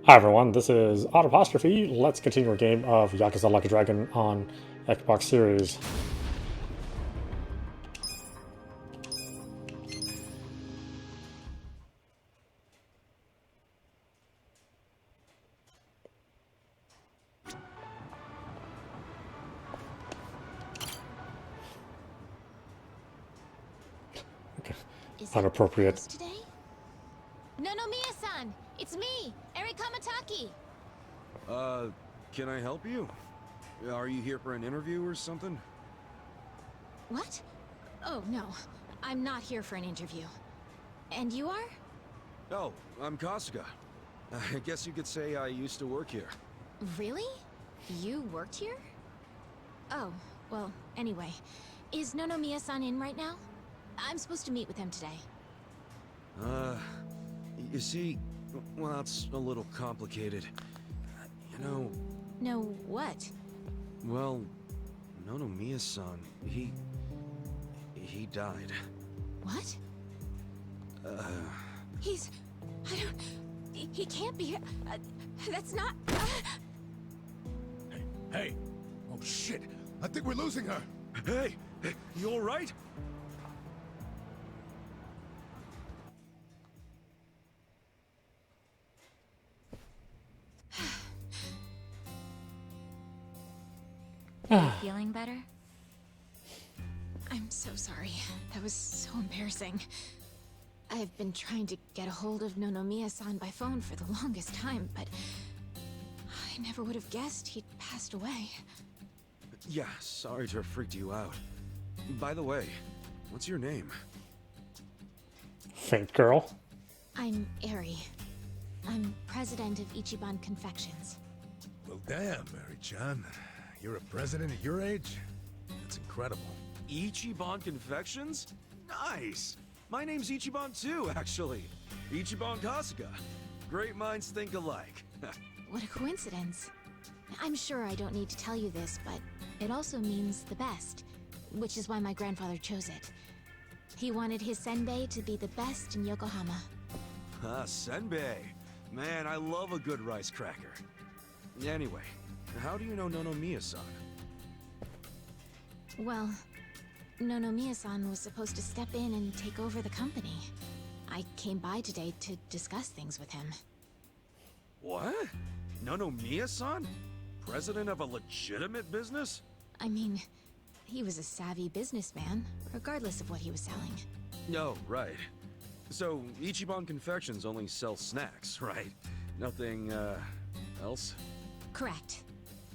Hi everyone, this is audap. Let's continue our game of Yakuza Like a Dragon on Xbox Series. Okay. Is it Inappropriate. today? No, Mia-san! It's me, Eri Kamataki! Can I help you? Are you here for an interview or something? What? Oh, no. I'm not here for an interview. And you are? Oh, I'm Kasuga. I guess you could say I used to work here. Really? You worked here? Oh, well, anyway. Is Mia-san in right now? I'm supposed to meet with him today. You see, well, it's a little complicated. You know... No, what? Well, Nonomiya-san, he died. What? He's... I don't... He can't be... that's not... Hey! Oh shit! I think we're losing her! Hey! You alright? Feeling better? I'm so sorry. That was so embarrassing. I've been trying to get a hold of Nonomiya-san by phone for the longest time, but... I never would have guessed he'd passed away. Yeah, sorry to have freaked you out. By the way, what's your name? Faint girl. I'm Eri. I'm president of Ichiban Confections. Well damn, Mary-chan. You're a president at your age? That's incredible. Ichiban Confections? Nice! My name's Ichiban too, actually. Ichiban Kasuga. Great minds think alike. What a coincidence. I'm sure I don't need to tell you this, but it also means the best, which is why my grandfather chose it. He wanted his senbei to be the best in Yokohama. Ah, senbei. Man, I love a good rice cracker. Anyway, how do you know Nonomiya-san? Well, Nonomiya-san was supposed to step in and take over the company. I came by today to discuss things with him. What? Nonomiya-san? President of a legitimate business? I mean, he was a savvy businessman, regardless of what he was selling. No, right. So, Ichiban Confections only sells snacks, right? Nothing, else? Correct.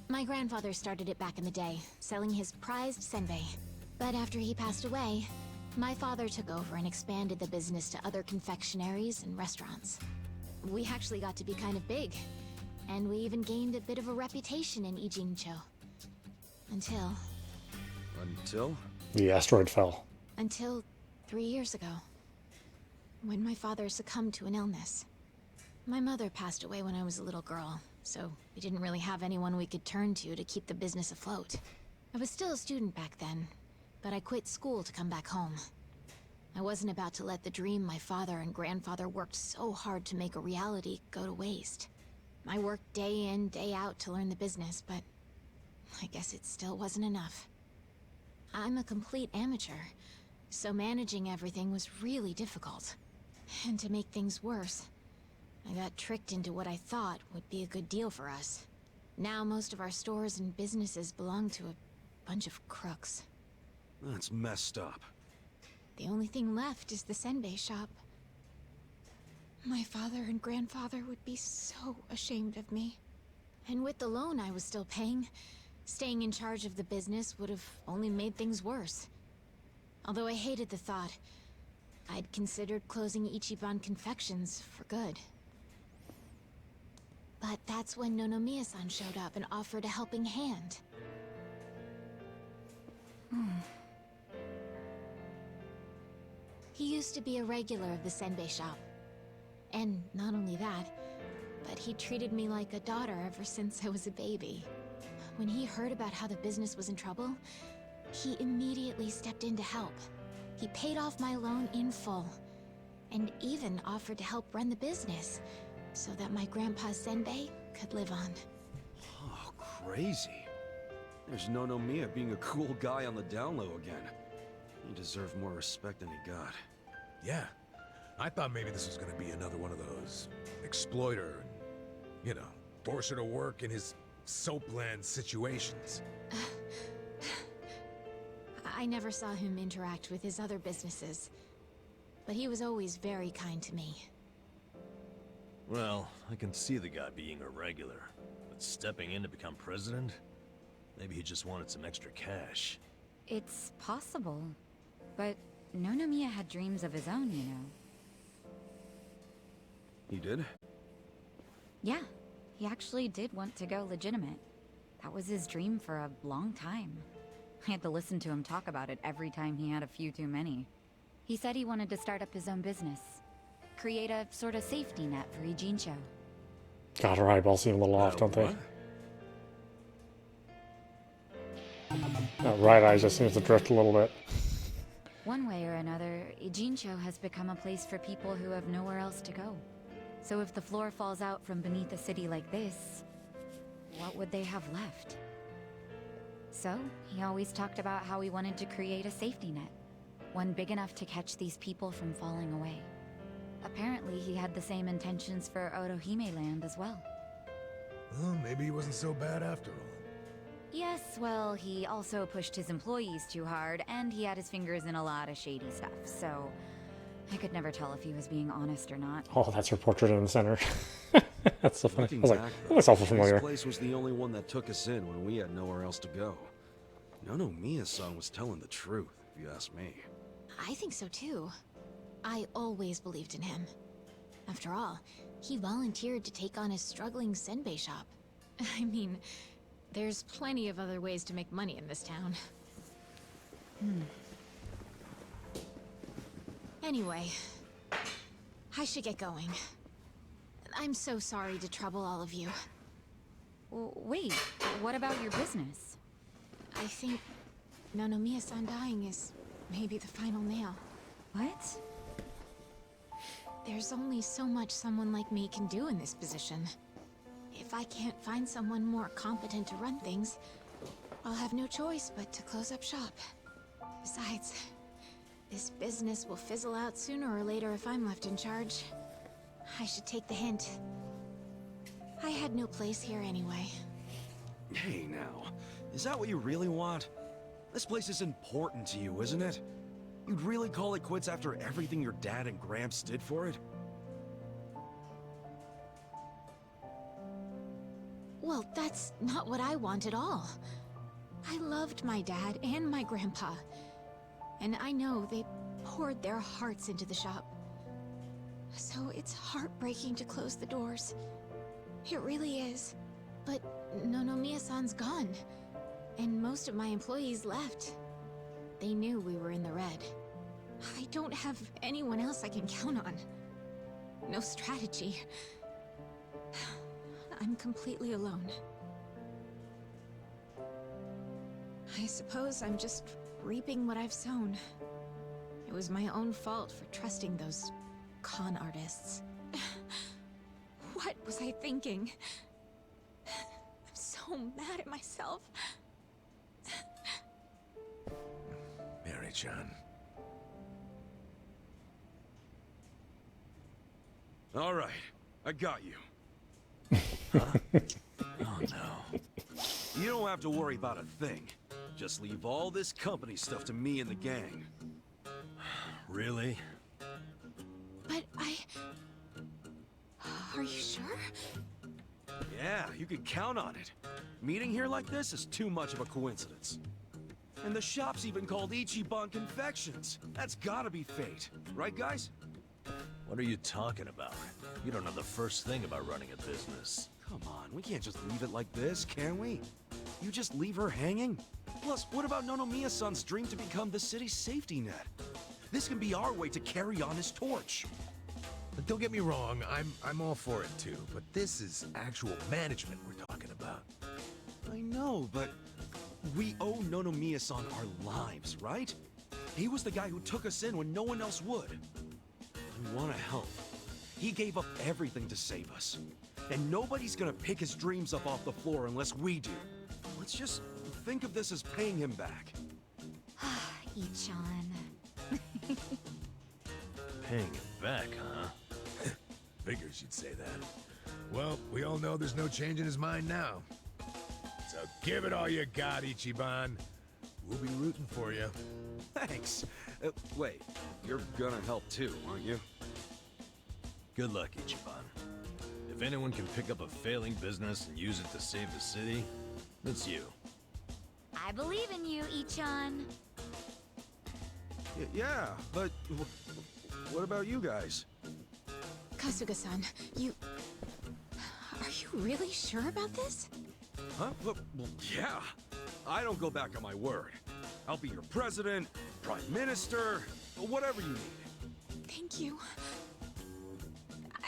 My grandfather started it back in the day, selling his prized senbei. But after he passed away, my father took over and expanded the business to other confectionaries and restaurants. We actually got to be kind of big, and we even gained a bit of a reputation in Ijincho. Until The asteroid fell. 3 years ago, when my father succumbed to an illness. My mother passed away when I was a little girl, so we didn't really have anyone we could turn to keep the business afloat. I was still a student back then, but I quit school to come back home. I wasn't about to let the dream my father and grandfather worked so hard to make a reality go to waste. I worked day in, day out to learn the business, but I guess it still wasn't enough. I'm a complete amateur, so managing everything was really difficult. And to make things worse, I got tricked into what I thought would be a good deal for us. Now most of our stores and businesses belong to a bunch of crooks. That's messed up. The only thing left is the senbei shop. My father and grandfather would be so ashamed of me. And with the loan I was still paying, staying in charge of the business would have only made things worse. Although I hated the thought, I'd considered closing Ichiban Confections for good. But that's when Nonomiya-san showed up and offered a helping hand. He used to be a regular of the senbei shop. And not only that, but he treated me like a daughter ever since I was a baby. When he heard about how the business was in trouble, he immediately stepped in to help. He paid off my loan in full, and even offered to help run the business, so that my grandpa's senbei could live on. Oh, crazy. There's no Mia being a cool guy on the down low again. He deserved more respect than he got. Yeah. I thought maybe this was gonna be another one of those exploiter, you know, force her to work in his soapland situations. I never saw him interact with his other businesses, but he was always very kind to me. Well, I can see the guy being irregular, but stepping in to become president? Maybe he just wanted some extra cash. It's possible, but Nonomiya had dreams of his own, you know. He did? Yeah, he actually did want to go legitimate. That was his dream for a long time. I had to listen to him talk about it every time he had a few too many. He said he wanted to start up his own business. Create a sort of safety net for Ijincho. God, her eyeballs seem a little off, don't they? What? That right eye just seems to drift a little bit. One way or another, Ijincho has become a place for people who have nowhere else to go. So if the floor falls out from beneath a city like this, what would they have left? So, he always talked about how he wanted to create a safety net. One big enough to catch these people from falling away. Apparently, he had the same intentions for Otohime Land as well. Well, maybe he wasn't so bad after all. Yes, well, he also pushed his employees too hard, and he had his fingers in a lot of shady stuff, so I could never tell if he was being honest or not. Oh, that's her portrait in the center. That's so funny. I Looking was like, back, oh, that's awful this familiar. place was the only one that took us in when we had nowhere else to go. Mia's-san was telling the truth, if you ask me. I think so too. I always believed in him. After all, he volunteered to take on his struggling senbei shop. I mean, there's plenty of other ways to make money in this town. Anyway, I should get going. I'm so sorry to trouble all of you. Wait, what about your business? I think Nonomiya-san dying is maybe the final nail. What? There's only so much someone like me can do in this position. If I can't find someone more competent to run things, I'll have no choice but to close up shop. Besides, this business will fizzle out sooner or later if I'm left in charge. I should take the hint. I had no place here anyway. Hey now, is that what you really want? This place is important to you, isn't it? You'd really call it quits after everything your dad and Gramps did for it? Well, that's not what I want at all. I loved my dad and my grandpa. And I know they poured their hearts into the shop. So it's heartbreaking to close the doors. It really is. But Nonomiya-san's gone. And most of my employees left. They knew we were in the red. I don't have anyone else I can count on. No strategy. I'm completely alone. I suppose I'm just reaping what I've sown. It was my own fault for trusting those con artists. What was I thinking? I'm so mad at myself. Mary-chan. All right, I got you. Oh no. You don't have to worry about a thing. Just leave all this company stuff to me and the gang. Really? But Are you sure? Yeah, you can count on it. Meeting here like this is too much of a coincidence. And the shop's even called Ichiban Confections. That's gotta be fate. Right, guys? What are you talking about? You don't know the first thing about running a business. Come on, we can't just leave it like this, can we? You just leave her hanging? Plus, what about Nonomiya-san's dream to become the city's safety net? This can be our way to carry on his torch. But don't get me wrong, I'm all for it too, but this is actual management we're talking about. I know, but we owe Nonomiya-san our lives, right? He was the guy who took us in when no one else would. We want to help. He gave up everything to save us. And nobody's gonna pick his dreams up off the floor unless we do. Let's just think of this as paying him back. Ichan. Paying him back, huh? Figures you'd say that. Well, we all know there's no change in his mind now. So give it all you got, Ichiban. We'll be rooting for you. Thanks. Wait, you're gonna help too, aren't you? Good luck, Ichiban. If anyone can pick up a failing business and use it to save the city, it's you. I believe in you, Ichan. Yeah, but what about you guys? Kasuga-san, you... Are you really sure about this? Huh? Well, yeah. I don't go back on my word. I'll be your president, prime minister, whatever you need. Thank you.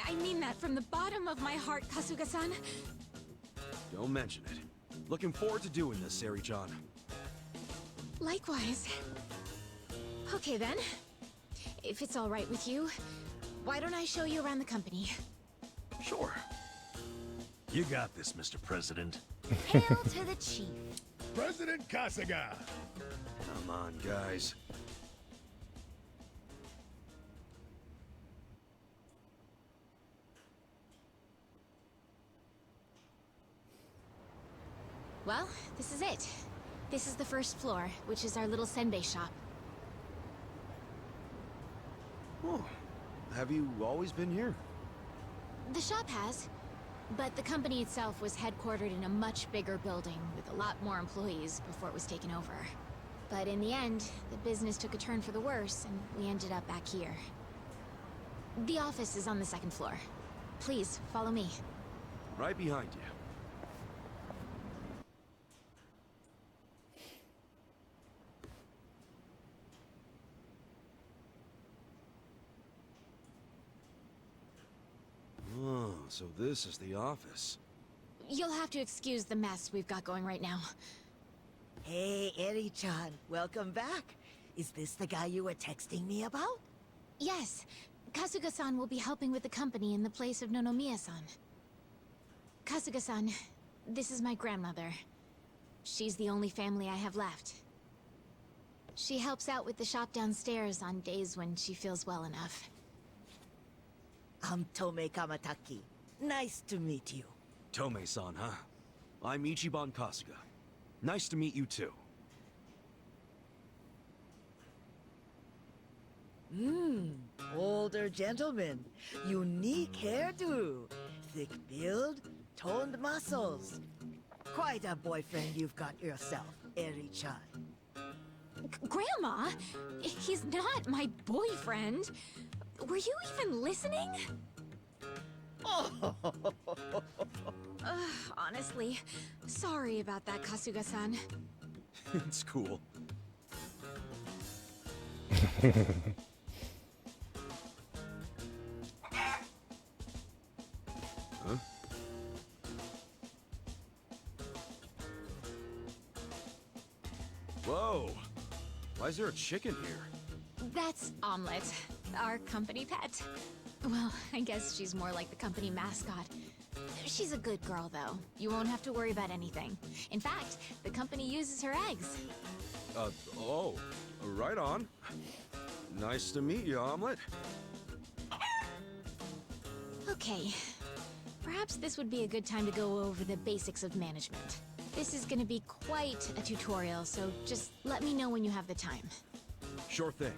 I mean that from the bottom of my heart, Kasuga-san. Don't mention it. Looking forward to doing this, Sari-chan. Likewise. Okay then. If it's all right with you, why don't I show you around the company? Sure. You got this, Mr. President. Hail to the chief. President Kasuga! Come on, guys. Well, this is it. This is the first floor, which is our little senbei shop. Oh, have you always been here? The shop has, but the company itself was headquartered in a much bigger building with a lot more employees before it was taken over. But in the end, the business took a turn for the worse, and we ended up back here. The office is on the second floor. Please, follow me. Right behind you. Oh, so this is the office. You'll have to excuse the mess we've got going right now. Hey, Eri-chan, welcome back. Is this the guy you were texting me about? Yes, Kasuga-san will be helping with the company in the place of Nonomiya-san. Kasuga-san, this is my grandmother. She's the only family I have left. She helps out with the shop downstairs on days when she feels well enough. I'm Tome Kamataki. Nice to meet you. Tome-san, huh? I'm Ichiban Kasuga. Nice to meet you too. Older gentleman. Unique hairdo. Thick build, toned muscles. Quite a boyfriend you've got yourself, Eri-chan. Grandma? He's not my boyfriend. Were you even listening? Honestly, sorry about that, Kasuga-san. It's cool. Huh? Whoa! Why is there a chicken here? That's Omelette, our company pet. Well, I guess she's more like the company mascot. She's a good girl, though. You won't have to worry about anything. In fact, the company uses her eggs. Oh, right on. Nice to meet you, Omelette. Okay. Perhaps this would be a good time to go over the basics of management. This is gonna be quite a tutorial, so just let me know when you have the time. Sure thing.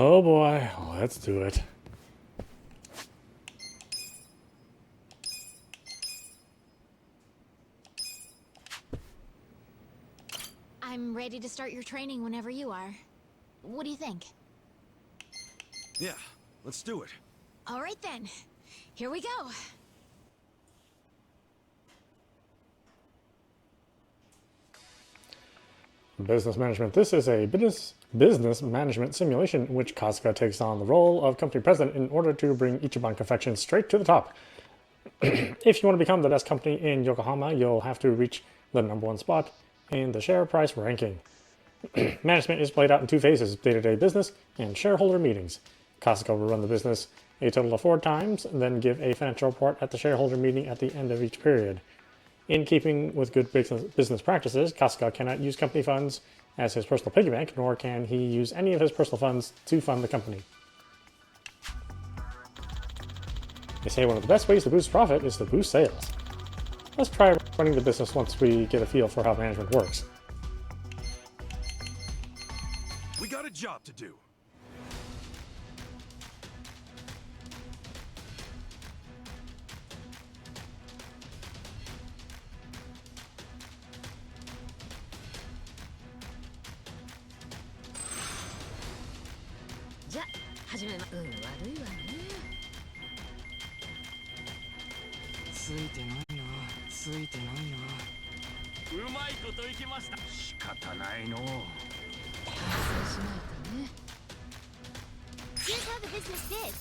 Oh boy, let's do it. I'm ready to start your training whenever you are. What do you think? Yeah, let's do it. All right then. Here we go. Business management. This is a business management simulation in which Kasuga takes on the role of company president in order to bring Ichiban Confections straight to the top. If you want to become the best company in Yokohama, you'll have to reach the #1 spot in the share price ranking. Management is played out in two phases, day-to-day business and shareholder meetings. Costco will run the business a total of 4 times, then give a financial report at the shareholder meeting at the end of each period. In keeping with good business practices, Costco cannot use company funds as his personal piggy bank, nor can he use any of his personal funds to fund the company. They say one of the best ways to boost profit is to boost sales. Let's try running the business once we get a feel for how management works. We got a job to do. Here's how the business did.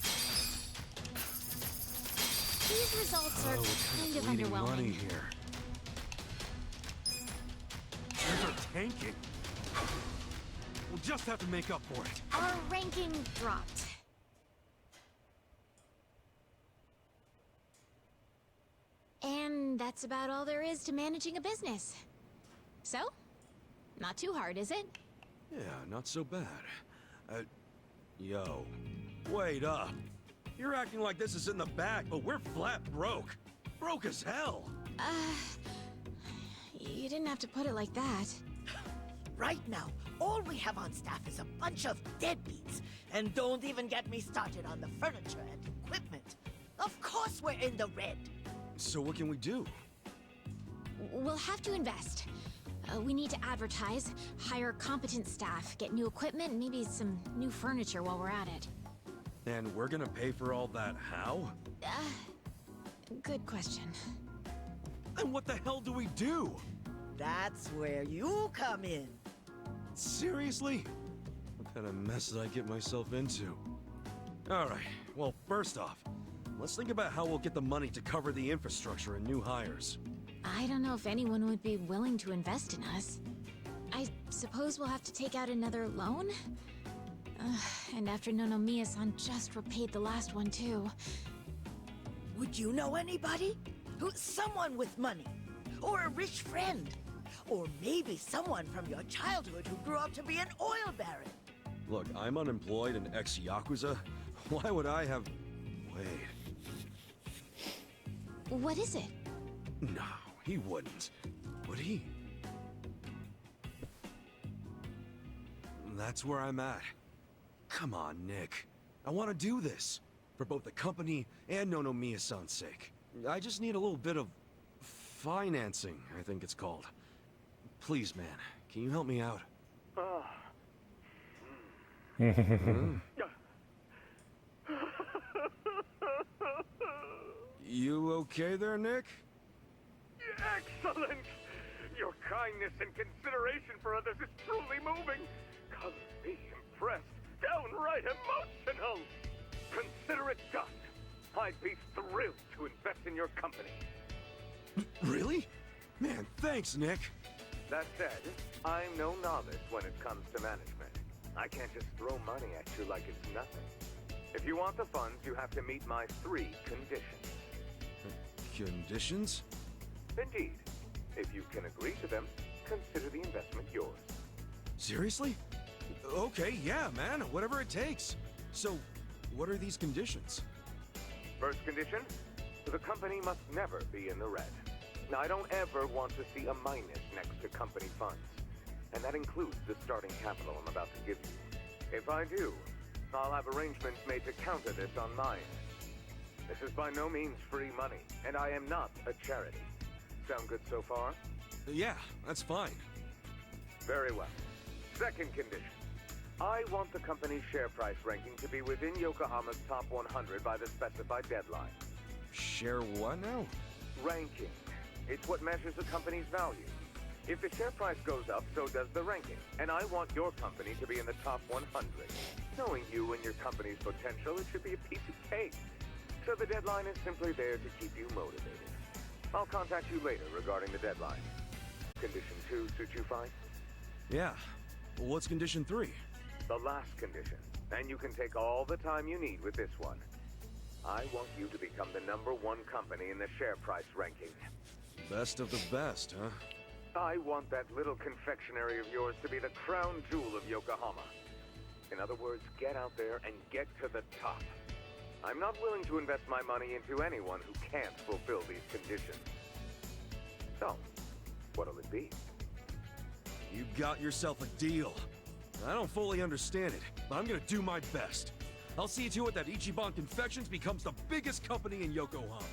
These results are kind of Bleeding money underwhelming. here. Things are tanking. We'll just have to make up for it. Our ranking dropped. And that's about all there is to managing a business. So, not too hard, is it? Yeah, not so bad. Yo, wait up. You're acting like this is in the bag, but we're flat broke. Broke as hell. You didn't have to put it like that. Right now, all we have on staff is a bunch of deadbeats. And don't even get me started on the furniture and equipment. Of course we're in the red. So what can we do? We'll have to invest. We need to advertise, hire competent staff, get new equipment, and maybe some new furniture while we're at it. And we're gonna pay for all that how? Good question. And what the hell do we do? That's where you come in. Seriously? What kind of mess did I get myself into? Alright, well, first off, let's think about how we'll get the money to cover the infrastructure and new hires. I don't know if anyone would be willing to invest in us. I suppose we'll have to take out another loan? And after Nonomiya-san just repaid the last one, too. Would you know anybody? Someone with money? Or a rich friend? Or maybe someone from your childhood who grew up to be an oil baron? Look, I'm unemployed and ex-Yakuza. Why would I have... Wait. What is it? No, he wouldn't. Would he? That's where I'm at. Come on, Nick. I want to do this. For both the company and Nonomiya-san's sake. I just need a little bit of... financing, I think it's called. Please, man. Can you help me out? You okay there, Nick? Excellent! Your kindness and consideration for others is truly moving. Colors me impressed, downright emotional. Consider it done. I'd be thrilled to invest in your company. Really? Man, thanks, Nick. That said, I'm no novice when it comes to management. I can't just throw money at you like it's nothing. If you want the funds, you have to meet my 3 conditions. Conditions? Indeed. If you can agree to them, consider the investment yours. Seriously? Okay, yeah, man, whatever it takes. So, what are these conditions? First condition, the company must never be in the red. Now, I don't ever want to see a minus next to company funds. And that includes the starting capital I'm about to give you. If I do, I'll have arrangements made to counter this on mine. This is by no means free money, and I am not a charity. Sound good so far? Yeah, that's fine. Very well. Second condition. I want the company's share price ranking to be within Yokohama's top 100 by the specified deadline. Share what now? Ranking. It's what measures a company's value. If the share price goes up, so does the ranking. And I want your company to be in the top 100. Knowing you and your company's potential, it should be a piece of cake. So the deadline is simply there to keep you motivated. I'll contact you later regarding the deadline. Condition 2 suit you fine? Yeah, What's condition 3? The last condition, and you can take all the time you need with this one. I want you to become the #1 company in the share price ranking. Best of the best, huh? I want that little confectionery of yours to be the crown jewel of Yokohama. In other words, get out there and get to the top. I'm not willing to invest my money into anyone who can't fulfill these conditions. So, what'll it be? You got yourself a deal. I don't fully understand it, but I'm gonna do my best. I'll see to it that Ichiban Confections becomes the biggest company in Yokohama.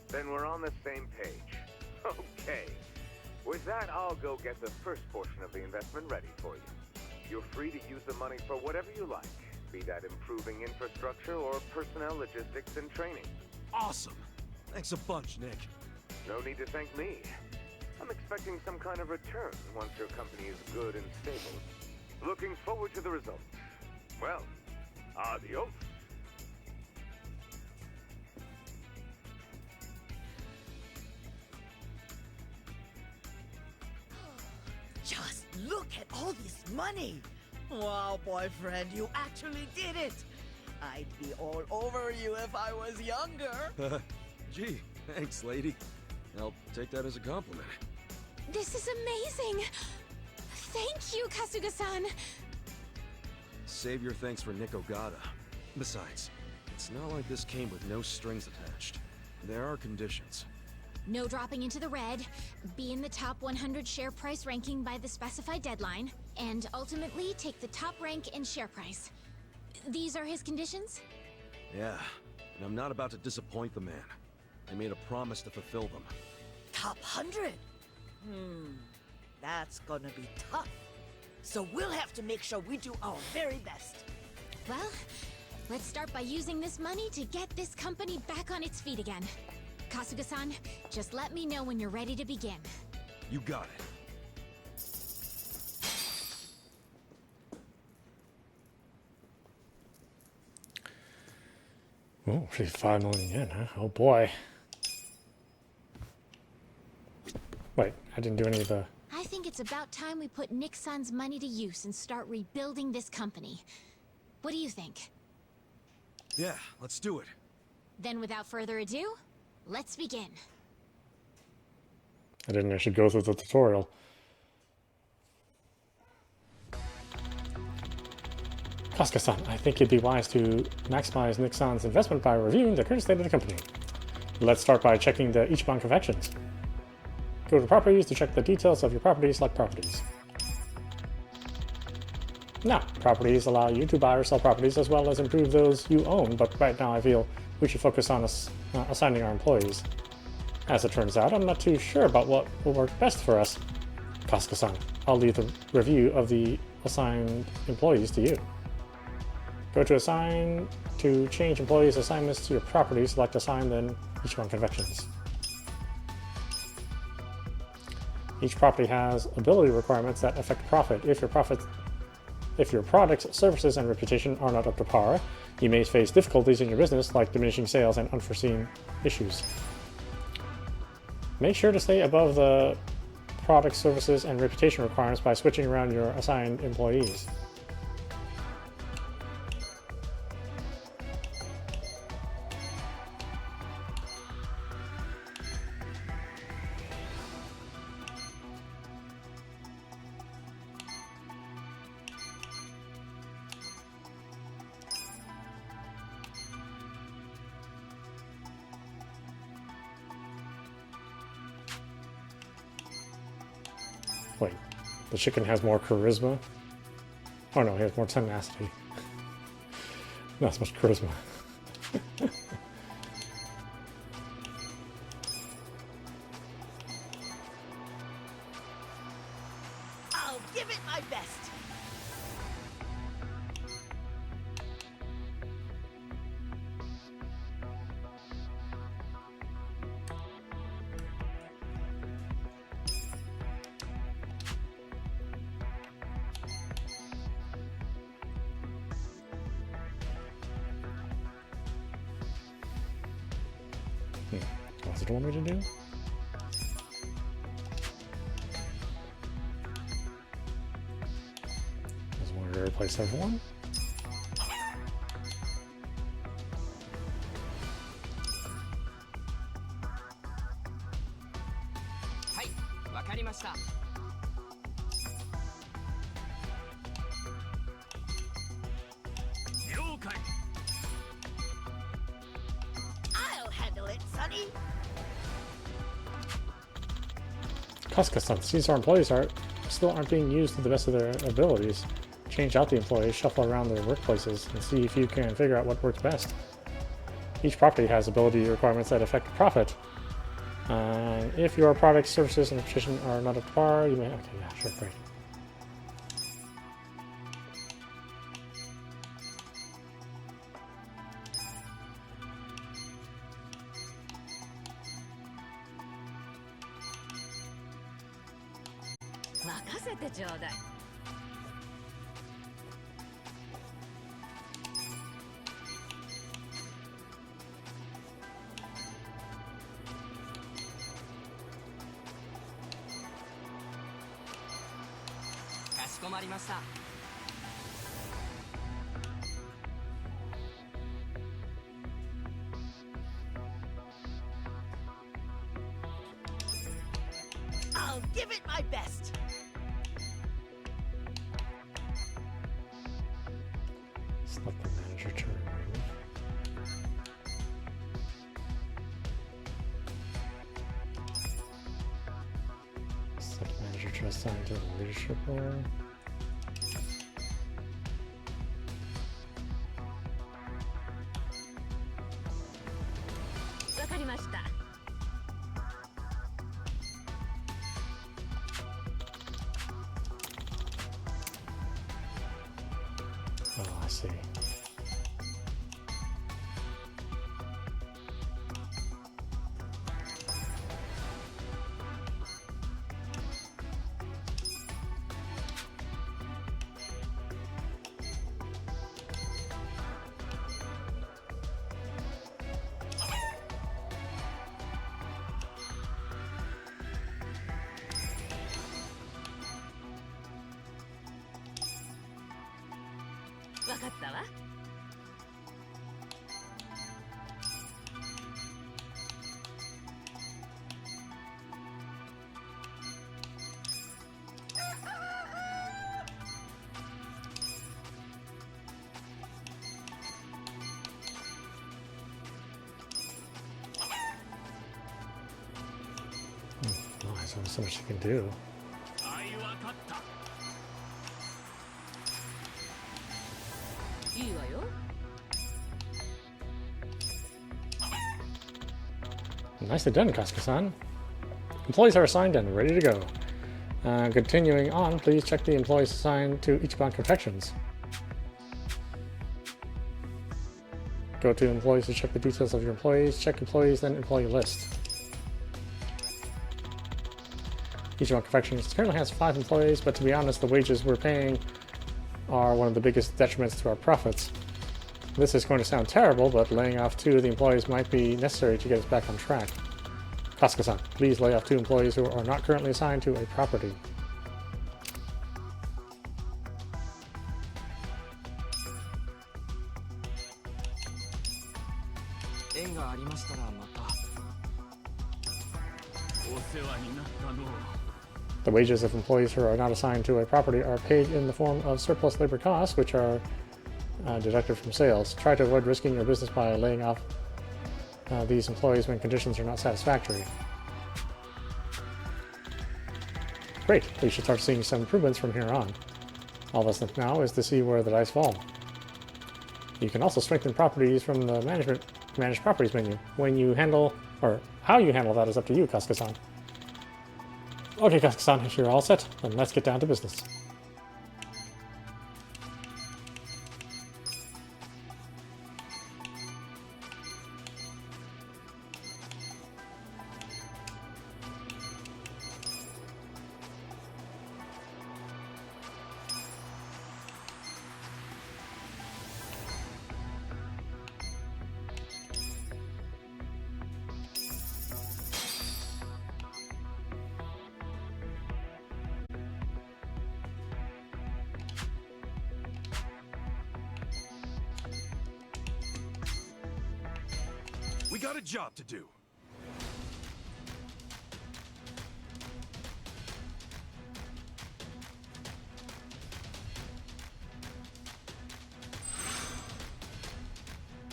Then we're on the same page. Okay. With that, I'll go get the first portion of the investment ready for you. You're free to use the money for whatever you like, be that improving infrastructure or personnel logistics and training. Awesome! Thanks a bunch, Nick. No need to thank me. I'm expecting some kind of return once your company is good and stable. Looking forward to the results. Well, adios. Just look at all this money! Wow, boyfriend, you actually did it! I'd be all over you if I was younger. Gee, thanks, lady. I'll take that as a compliment. This is amazing! Thank you, Kasuga-san! Save your thanks for Nick Ogata. Besides, it's not like this came with no strings attached. There are conditions. No dropping into the red, be in the top 100 share price ranking by the specified deadline, and ultimately take the top rank in share price. These are his conditions? Yeah, and I'm not about to disappoint the man. I made a promise to fulfill them. Top 100? That's gonna be tough. So we'll have to make sure we do our very best. Well, let's start by using this money to get this company back on its feet again. Kasuga-san, just let me know when you're ready to begin. You got it. Oh, 5 million yen, huh? Oh boy. Wait, I didn't do any of the... I think it's about time we put Nick-san's money to use and start rebuilding this company. What do you think? Yeah, let's do it. Then without further ado, let's begin. I didn't actually go through the tutorial. Kasuga-san, I think it'd be wise to maximize Nick-san's investment by reviewing the current state of the company. Let's start by checking the Ichiban Confections. Go to Properties to check the details of your properties, select Properties. Now, Properties allow you to buy or sell properties as well as improve those you own, but right now I feel we should focus on assigning our employees. As it turns out, I'm not too sure about what will work best for us. Kasuga-san, I'll leave the review of the assigned employees to you. Go to Assign to change employees' assignments to your property, select Assign, then Ichiban Confections. Each property has ability requirements that affect profit. If your products, services, and reputation are not up to par, you may face difficulties in your business like diminishing sales and unforeseen issues. Make sure to stay above the product, services, and reputation requirements by switching around your assigned employees. Wait, the chicken has more charisma? Oh no, he has more tenacity. Not as much charisma. I'll give it my best. What's it want me to do? replace everyone. I'll handle it, Sonny. Kaska-san, since our employees still aren't being used to the best of their abilities, change out the employees, shuffle around their workplaces, and see if you can figure out what works best. Each property has ability requirements that affect profit. If your products, services, and nutrition are not up to par, you may... Okay, yeah, sure, great. I'll give it my best. Select the manager to remove. Select manager to assign to the leadership role. Oh, I see. Nice, there's so much you can do. Nicely done, Kaska-san. Employees are assigned and ready to go. Continuing on, please check the employees assigned to Ichiban Confections. Go to employees to check the details of your employees. Check employees, then employee list. Ichiban Confections currently has 5 employees, but to be honest, the wages we're paying are one of the biggest detriments to our profits. This is going to sound terrible, but laying off 2 of the employees might be necessary to get us back on track. Kaska-san, please lay off 2 employees who are not currently assigned to a property. The wages of employees who are not assigned to a property are paid in the form of surplus labor costs, which are deducted from sales. Try to avoid risking your business by laying off these employees when conditions are not satisfactory. Great, we should start seeing some improvements from here on. All that's left now is to see where the dice fall. You can also strengthen properties from the Manage Properties menu. When you handle, or how you handle that is up to you, Kaska-san. Okay, Kaska-san, if you're all set, then let's get down to business. We got a job to do.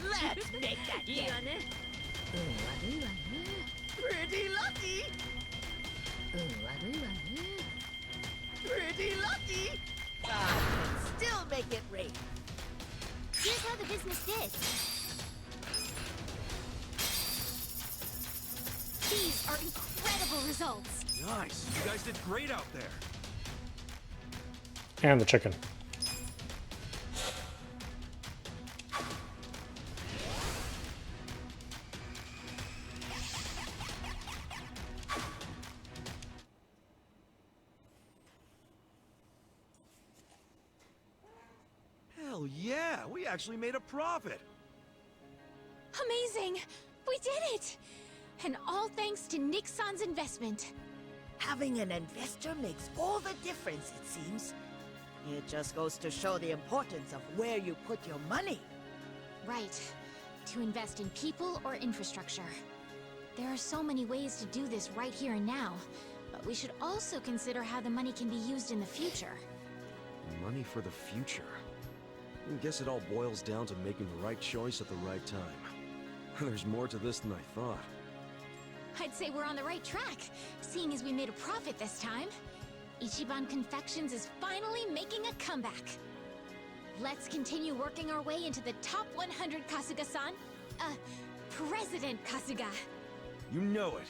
Let's make that game. Pretty lucky. Pretty lucky. I can still make it rain. Here's how the business did. These are incredible results. Nice. You guys did great out there. And the chicken. Hell yeah, we actually made a profit. Amazing! We did it! And all thanks to Nixon's investment. Having an investor makes all the difference, it seems. It just goes to show the importance of where you put your money. Right. To invest in people or infrastructure. There are so many ways to do this right here and now, but we should also consider how the money can be used in the future. Money for the future. I guess it all boils down to making the right choice at the right time. There's more to this than I thought. I'd say we're on the right track, seeing as we made a profit this time. Ichiban Confections is finally making a comeback. Let's continue working our way into the top 100, Kasuga-san. President Kasuga. You know it.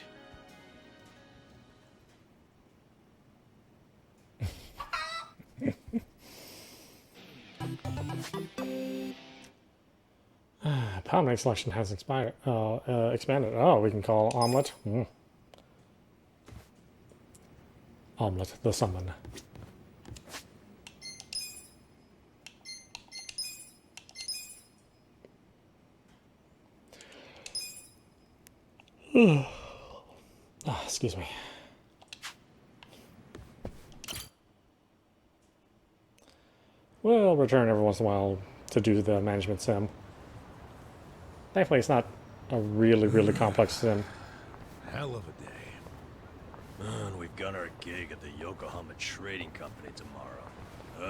Pound egg selection has expanded. Oh, we can call omelet. Omelet the summon. Excuse me. We'll return every once in a while to do the management sim. Thankfully, it's not a really complex sim. Hell of a day. And we've got our gig at the Yokohama Trading Company tomorrow.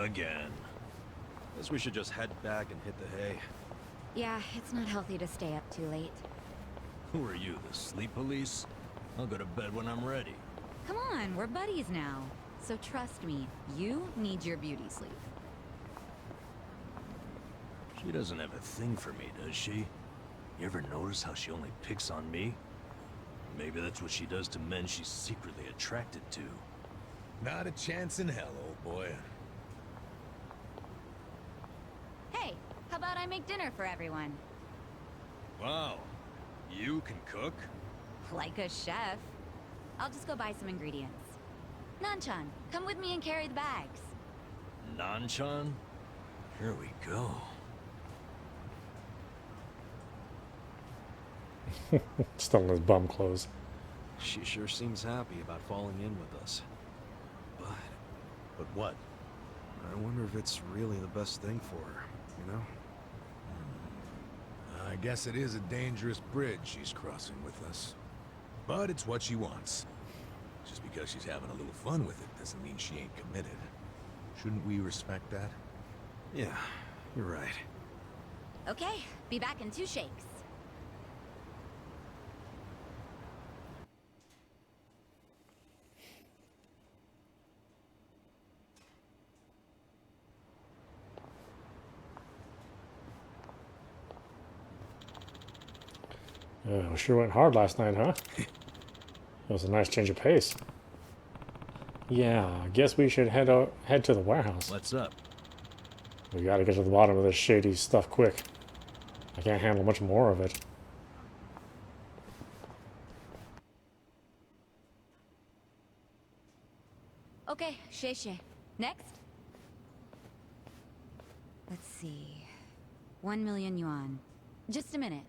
Again. Guess we should just head back and hit the hay. Yeah, it's not healthy to stay up too late. Who are you, the sleep police? I'll go to bed when I'm ready. Come on, we're buddies now. So trust me, you need your beauty sleep. She doesn't have a thing for me, does she? You ever notice how she only picks on me? Maybe that's what she does to men she's secretly attracted to. Not a chance in hell, old boy. Hey, how about I make dinner for everyone? Wow. You can cook? Like a chef. I'll just go buy some ingredients. Nanchan, come with me and carry the bags. Nanchan? Here we go. Still in his bum clothes. She sure seems happy about falling in with us. But what? I wonder if it's really the best thing for her, you know? I guess it is a dangerous bridge she's crossing with us. But it's what she wants. Just because she's having a little fun with it doesn't mean she ain't committed. Shouldn't we respect that? Yeah, you're right. Okay, be back in 2 shakes. Sure went hard last night, huh? It was a nice change of pace. Yeah, I guess we should head to the warehouse. What's up? We gotta get to the bottom of this shady stuff quick. I can't handle much more of it. Okay, Sheshe. Next? Let's see. 1 million yuan. Just a minute.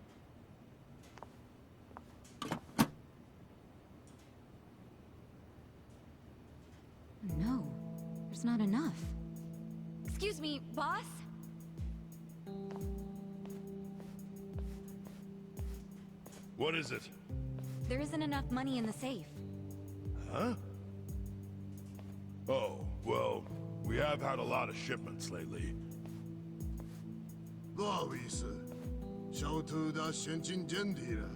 No, there's not enough. Excuse me, boss? What is it? There isn't enough money in the safe. Huh? Oh, well, we have had a lot of shipments lately. 不好意思，小偷的现金见底了，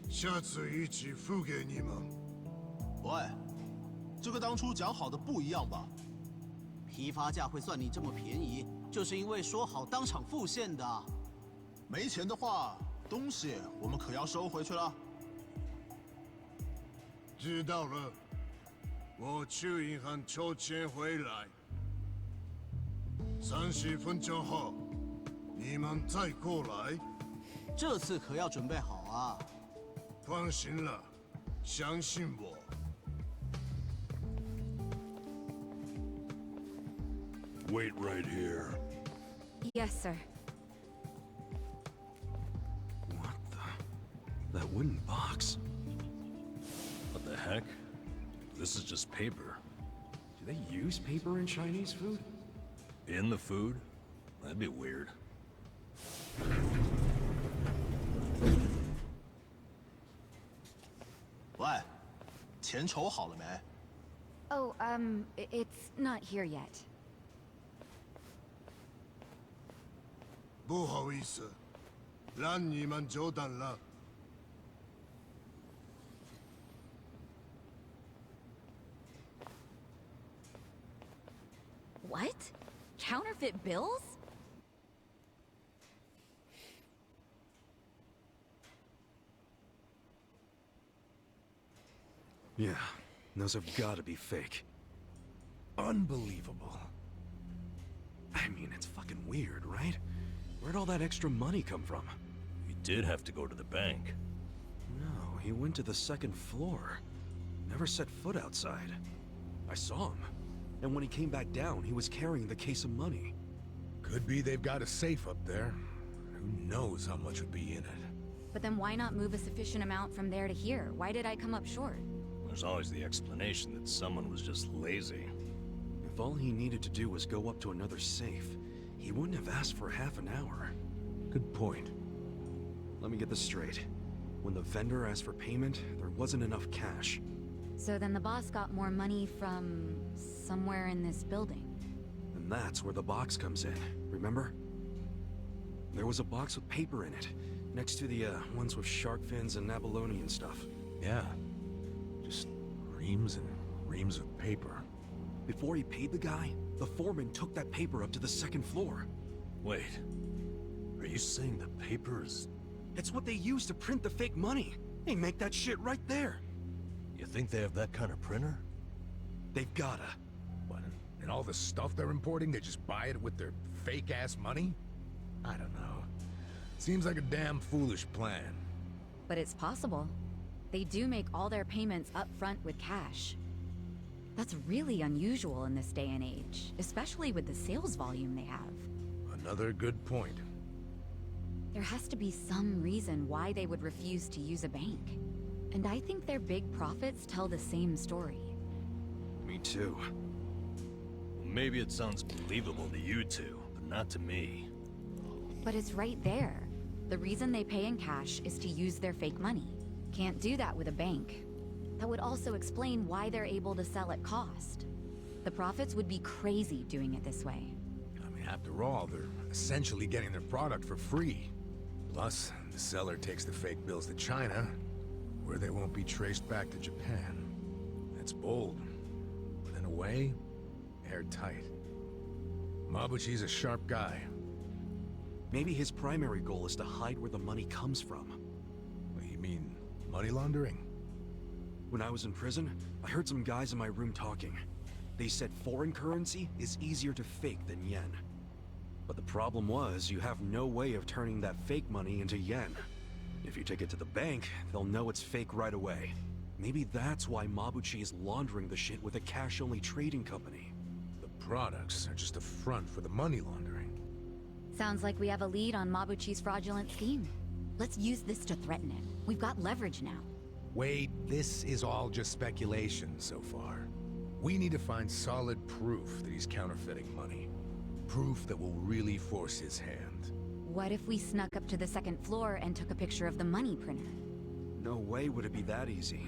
下次一起付给你们。喂，这个当初讲好的不一样吧？批发价会算你这么便宜，就是因为说好当场付现的。没钱的话，东西我们可要收回去了。知道了，我去银行抽钱回来。30分钟后，你们再过来。这次可要准备好啊！放心了，相信我。Wait right here. Yes, sir. What the? That wooden box? What the heck? This is just paper. Do they use paper in Chinese food? In the food? That'd be weird. What? 钱筹好了没？ Oh, it's not here yet. 不好意思，让你们久等了。What? Counterfeit bills? Yeah, those have got to be fake. Unbelievable. I mean, it's fucking weird, right? Where'd all that extra money come from? You did have to go to the bank. No, he went to the second floor. Never set foot outside. I saw him. And when he came back down, he was carrying the case of money. Could be they've got a safe up there. Who knows how much would be in it? But then why not move a sufficient amount from there to here? Why did I come up short? There's always the explanation that someone was just lazy. If all he needed to do was go up to another safe, he wouldn't have asked for half an hour. Good point. Let me get this straight. When the vendor asked for payment, there wasn't enough cash. So then the boss got more money from somewhere in this building. And that's where the box comes in, remember? There was a box with paper in it, next to the ones with shark fins and abalone and stuff. Yeah. Just reams and reams of paper. Before he paid the guy, the foreman took that paper up to the second floor. Wait, are you saying the paper is... It's what they use to print the fake money. They make that shit right there. You think they have that kind of printer? They've gotta. What, and all the stuff they're importing, they just buy it with their fake-ass money? I don't know. Seems like a damn foolish plan. But it's possible. They do make all their payments up front with cash. That's really unusual in this day and age, especially with the sales volume they have. Another good point. There has to be some reason why they would refuse to use a bank. And I think their big profits tell the same story. Me too. Maybe it sounds believable to you two, but not to me. But it's right there. The reason they pay in cash is to use their fake money. Can't do that with a bank. That would also explain why they're able to sell at cost. The profits would be crazy doing it this way. I mean, after all, they're essentially getting their product for free. Plus, the seller takes the fake bills to China, where they won't be traced back to Japan. That's bold, but in a way, airtight. Mabuchi's a sharp guy. Maybe his primary goal is to hide where the money comes from. You mean money laundering? When I was in prison, I heard some guys in my room talking. They said foreign currency is easier to fake than yen. But the problem was, you have no way of turning that fake money into yen. If you take it to the bank, they'll know it's fake right away. Maybe that's why Mabuchi is laundering the shit with a cash-only trading company. The products are just a front for the money laundering. Sounds like we have a lead on Mabuchi's fraudulent scheme. Let's use this to threaten him. We've got leverage now. Wait, this is all just speculation so far. We need to find solid proof that he's counterfeiting money. Proof that will really force his hand. What if we snuck up to the second floor and took a picture of the money printer? No way would it be that easy.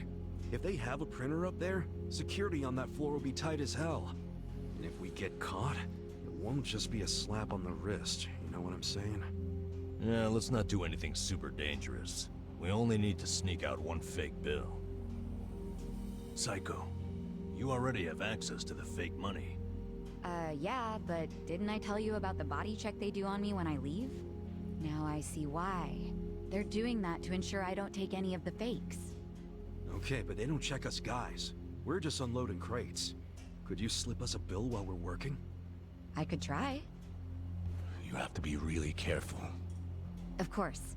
If they have a printer up there, security on that floor will be tight as hell. And if we get caught, it won't just be a slap on the wrist, you know what I'm saying? Yeah, let's not do anything super dangerous. We only need to sneak out one fake bill. Psycho, you already have access to the fake money. Yeah, but didn't I tell you about the body check they do on me when I leave? Now I see why. They're doing that to ensure I don't take any of the fakes. Okay, but they don't check us guys. We're just unloading crates. Could you slip us a bill while we're working? I could try. You have to be really careful. Of course.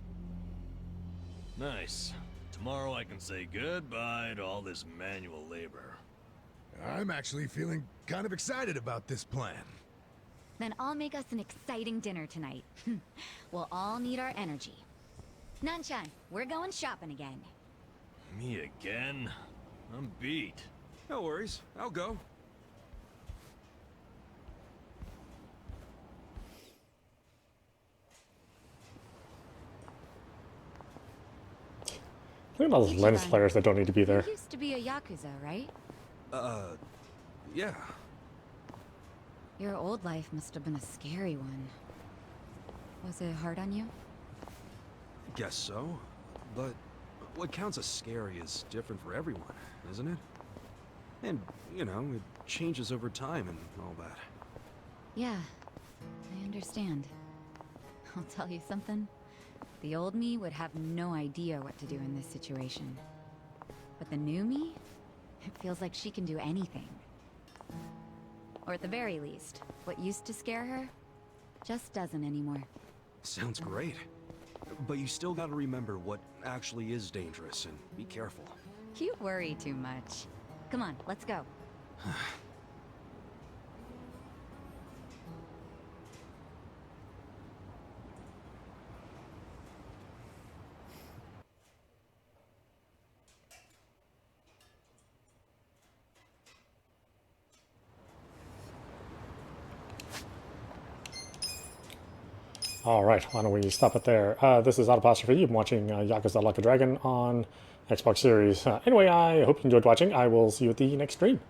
Nice. Tomorrow I can say goodbye to all this manual labor. I'm actually feeling kind of excited about this plan. Then I'll make us an exciting dinner tonight. We'll all need our energy. Nanchan, we're going shopping again. Me again? I'm beat. No worries, I'll go. Look at all those lens flares that don't need to be there. You used to be a Yakuza, right? Yeah. Your old life must have been a scary one. Was it hard on you? Guess so. But what counts as scary is different for everyone, isn't it? And, you know, it changes over time and all that. Yeah, I understand. I'll tell you something. The old me would have no idea what to do in this situation. But the new me? It feels like she can do anything. Or at the very least, what used to scare her just doesn't anymore. Sounds great. But you still gotta remember what actually is dangerous and be careful. You worry too much. Come on, let's go. Alright, why don't we stop it there. This is audap. You've been watching Yakuza Like a Dragon on Xbox Series. Anyway, I hope you enjoyed watching. I will see you at the next stream.